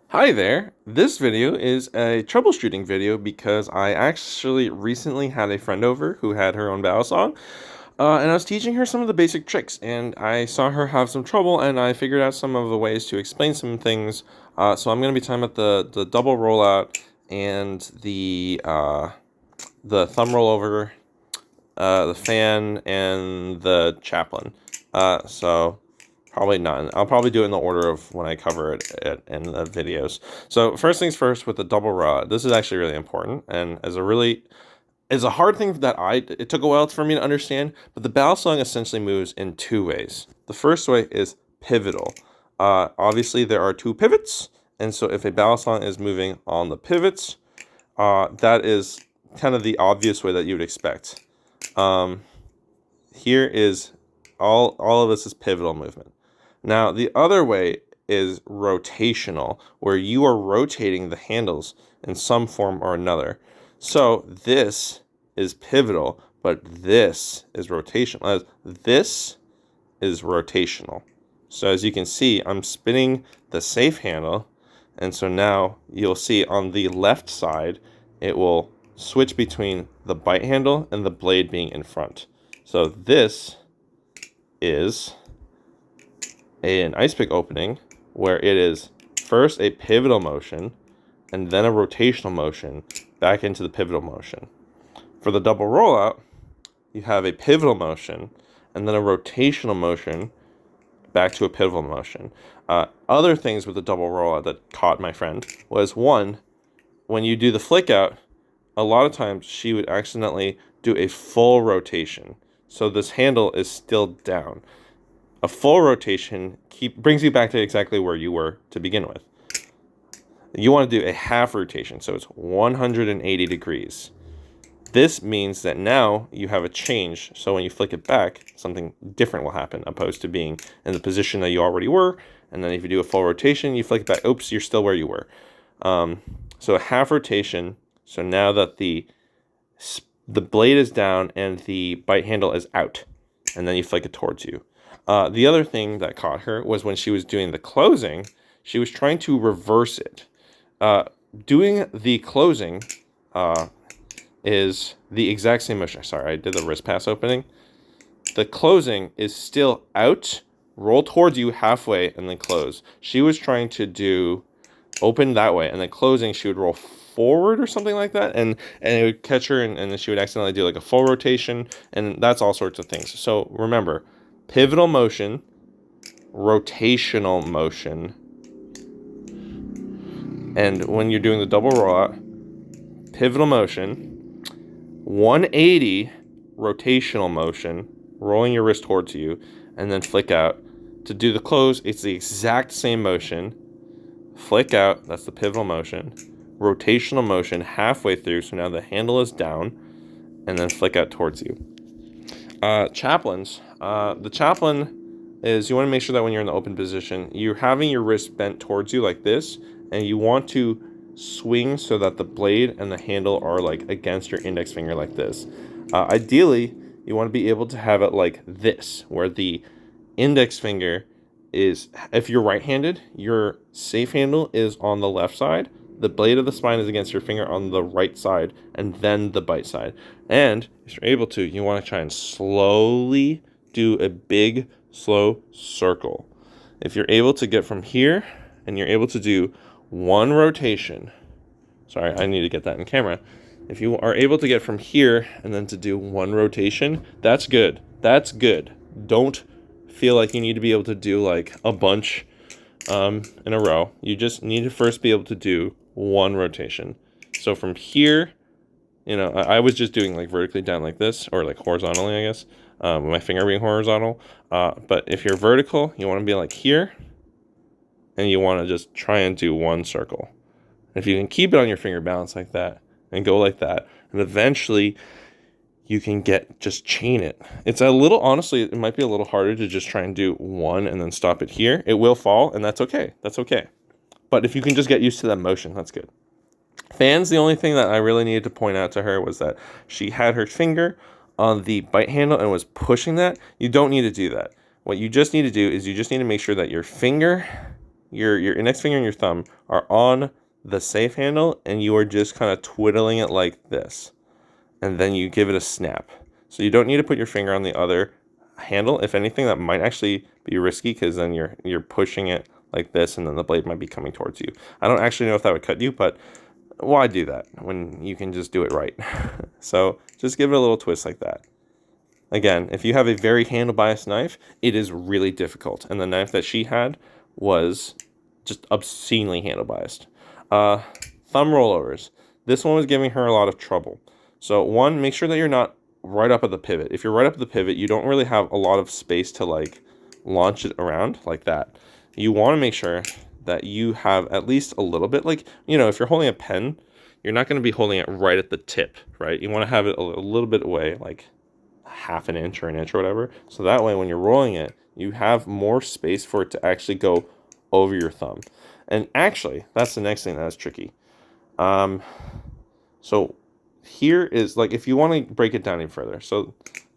Hi there. This video is a troubleshooting video because I actually recently had a friend over who had her own Balisong, and I was teaching her some of the basic tricks, and I saw her have some trouble, and I figured out some of the ways to explain some things. So I'm going to be talking about the double rollout and the thumb rollover, the fan, and the Chaplin. So probably none. I'll probably do it in the order of when I cover it in the videos. So first things first with the double rollout. This is actually really important, and it's a hard thing that it took a while for me to understand. But the Balisong essentially moves in two ways. The first way is pivotal. Obviously there are two pivots, and so if a Balisong is moving on the pivots, that is kind of the obvious way that you would expect. Here is all of this is pivotal movement. Now, the other way is rotational, where you are rotating the handles in some form or another. So this is pivotal, but this is rotational. This is rotational. So as you can see, I'm spinning the safe handle, and so now you'll see on the left side, it will switch between the bite handle and the blade being in front. So this is an ice pick opening where it is first a pivotal motion and then a rotational motion back into the pivotal motion. For the double rollout, you have a pivotal motion and then a rotational motion back to a pivotal motion. Other things with the double rollout that caught my friend was one, when you do the flick out, a lot of times she would accidentally do a full rotation. So this handle is still down. A full rotation brings you back to exactly where you were to begin with. You want to do a half rotation, so it's 180 degrees. This means that now you have a change, so when you flick it back, something different will happen, opposed to being in the position that you already were, and then if you do a full rotation, you flick it back, oops, you're still where you were. So a half rotation, so now that the blade is down and the bite handle is out, and then you flick it towards you. The other thing that caught her was when she was doing the closing, she was trying to reverse it. Doing the closing is the exact same motion. Sorry, I did the wrist pass opening. The closing is still out, roll towards you halfway, and then close. She was trying to do open that way, and then closing, she would roll forward or something like that, and it would catch her, and then she would accidentally do like a full rotation, and that's all sorts of things. So remember, pivotal motion, rotational motion, and when you're doing the double rollout, pivotal motion, 180 rotational motion, rolling your wrist towards you, and then flick out. To do the close, it's the exact same motion. Flick out, that's the pivotal motion. Rotational motion halfway through, so now the handle is down, and then flick out towards you. Chaplins. The Chaplin is, you want to make sure that when you're in the open position, you're having your wrist bent towards you like this, and you want to swing so that the blade and the handle are like against your index finger like this. Ideally, you want to be able to have it like this, where the index finger is, if you're right-handed, your safe handle is on the left side, the blade of the spine is against your finger on the right side, and then the bite side. And if you're able to, you want to try and slowly do a big, slow circle. If you're able to get from here, and you're able to do one rotation, sorry, I need to get that in camera. If you are able to get from here and then to do one rotation, that's good. That's good. Don't feel like you need to be able to do like a bunch in a row. You just need to first be able to do one rotation. So from here, I was just doing like vertically down like this, or like horizontally, I guess, with my finger being horizontal. But if you're vertical, you want to be like here, and you want to just try and do one circle. If you can keep it on your finger balance like that and go like that, and eventually you can just chain it. It's a little, honestly, it might be a little harder to just try and do one and then stop it here. It will fall, and that's okay. That's okay. But if you can just get used to that motion, that's good. Fans, the only thing that I really needed to point out to her was that she had her finger on the bite handle and was pushing that. You don't need to do that. What you just need to do is you just need to make sure that your finger, your index finger and your thumb are on the safe handle, and you are just kind of twiddling it like this. And then you give it a snap. So you don't need to put your finger on the other handle. If anything, that might actually be risky, because then you're pushing it like this, and then the blade might be coming towards you. I don't actually know if that would cut you, but why do that when you can just do it right? So just give it a little twist like that. Again, if you have a very handle biased knife, it is really difficult. And the knife that she had was just obscenely handle biased. Thumb rollovers. This one was giving her a lot of trouble. So one, make sure that you're not right up at the pivot. If you're right up at the pivot, you don't really have a lot of space to like launch it around like that. You want to make sure that you have at least a little bit, like, you know, if you're holding a pen, you're not going to be holding it right at the tip, right? You want to have it a little bit away, like half an inch or an inch or whatever. So that way, when you're rolling it, you have more space for it to actually go over your thumb. And actually, that's the next thing that's tricky. So here is, like, if you want to break it down even further. So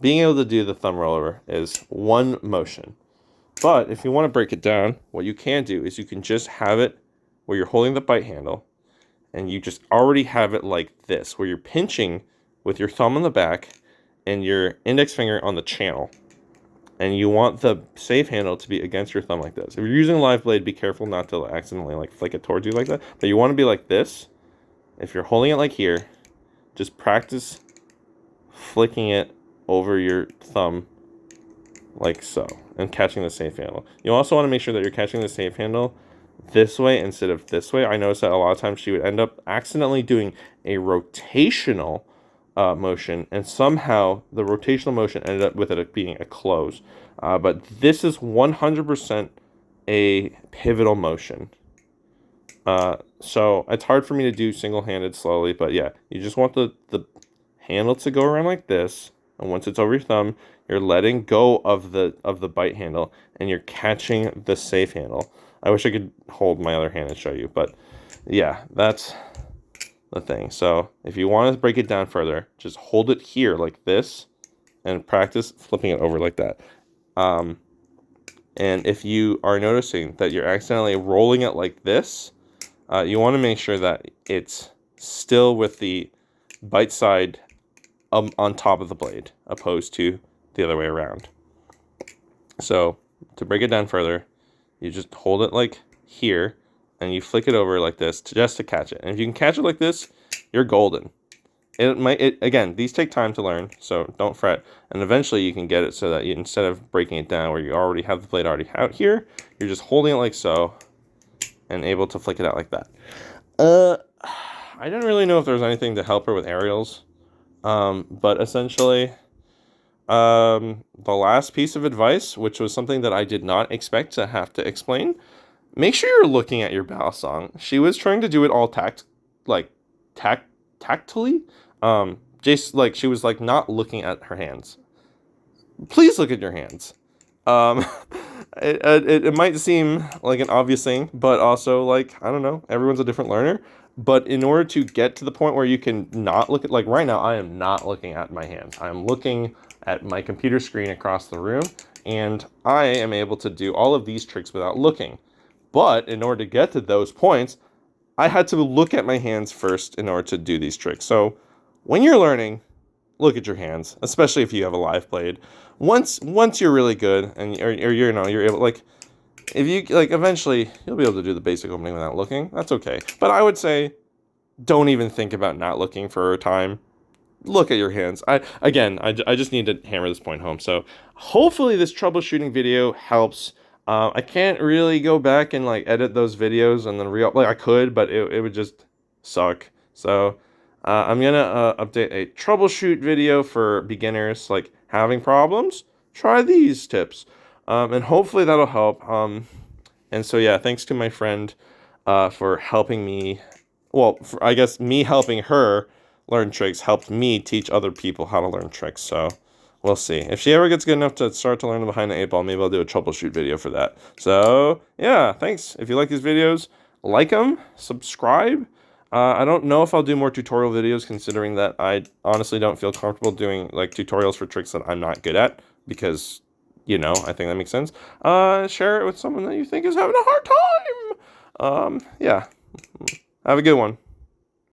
being able to do the thumb rollover is one motion. But if you want to break it down, what you can do is you can just have it where you're holding the bite handle, and you just already have it like this, where you're pinching with your thumb on the back and your index finger on the channel. And you want the safe handle to be against your thumb like this. If you're using a live blade, be careful not to accidentally like flick it towards you like that. But you want to be like this. If you're holding it like here, just practice flicking it over your thumb like so, and catching the safe handle. You also want to make sure that you're catching the safe handle this way instead of this way. I noticed that a lot of times she would end up accidentally doing a rotational motion, and somehow the rotational motion ended up with it being a close. But this is 100% a pivotal motion. So it's hard for me to do single-handed slowly, but yeah, you just want the handle to go around like this, and once it's over your thumb, you're letting go of the bite handle, and you're catching the safe handle. I wish I could hold my other hand and show you, but yeah, that's the thing. So if you want to break it down further, just hold it here like this, and practice flipping it over like that. And if you are noticing that you're accidentally rolling it like this, you want to make sure that it's still with the bite side on top of the blade, opposed to the other way around. So to break it down further, you just hold it like here, and you flick it over like this just to catch it. And if you can catch it like this, you're golden. Again, these take time to learn, so don't fret. And eventually you can get it so that you, instead of breaking it down where you already have the blade already out here, you're just holding it like so, and able to flick it out like that. I didn't really know if there was anything to help her with aerials. But essentially, the last piece of advice, which was something that I did not expect to have to explain, make sure you're looking at your Balisong. She was trying to do it all tactily. She was like not looking at her hands. Please look at your hands. It might seem like an obvious thing, but also, like, I don't know, everyone's a different learner. But in order to get to the point where you can not look at, like right now, I am not looking at my hands. I'm looking at my computer screen across the room, and I am able to do all of these tricks without looking. But in order to get to those points, I had to look at my hands first in order to do these tricks. So when you're learning, look at your hands, especially if you have a live blade. Once you're really good, and you're able, like, if you, like, eventually you'll be able to do the basic opening without looking. That's okay. But I would say, don't even think about not looking for a time. Look at your hands. I just need to hammer this point home. So hopefully this troubleshooting video helps. I can't really go back and like edit those videos and then like I could, but it would just suck. So I'm gonna update a troubleshoot video for beginners like having problems. Try these tips, and hopefully that'll help. And so yeah, thanks to my friend for helping me. Well, I guess me helping her learn tricks helped me teach other people how to learn tricks. So we'll see. If she ever gets good enough to start to learn behind the 8-ball, maybe I'll do a troubleshoot video for that. So yeah, thanks. If you like these videos, like them, subscribe. I don't know if I'll do more tutorial videos, considering that I honestly don't feel comfortable doing like tutorials for tricks that I'm not good at, because You know, I think that makes sense. Share it with someone that you think is having a hard time. Yeah. Have a good one.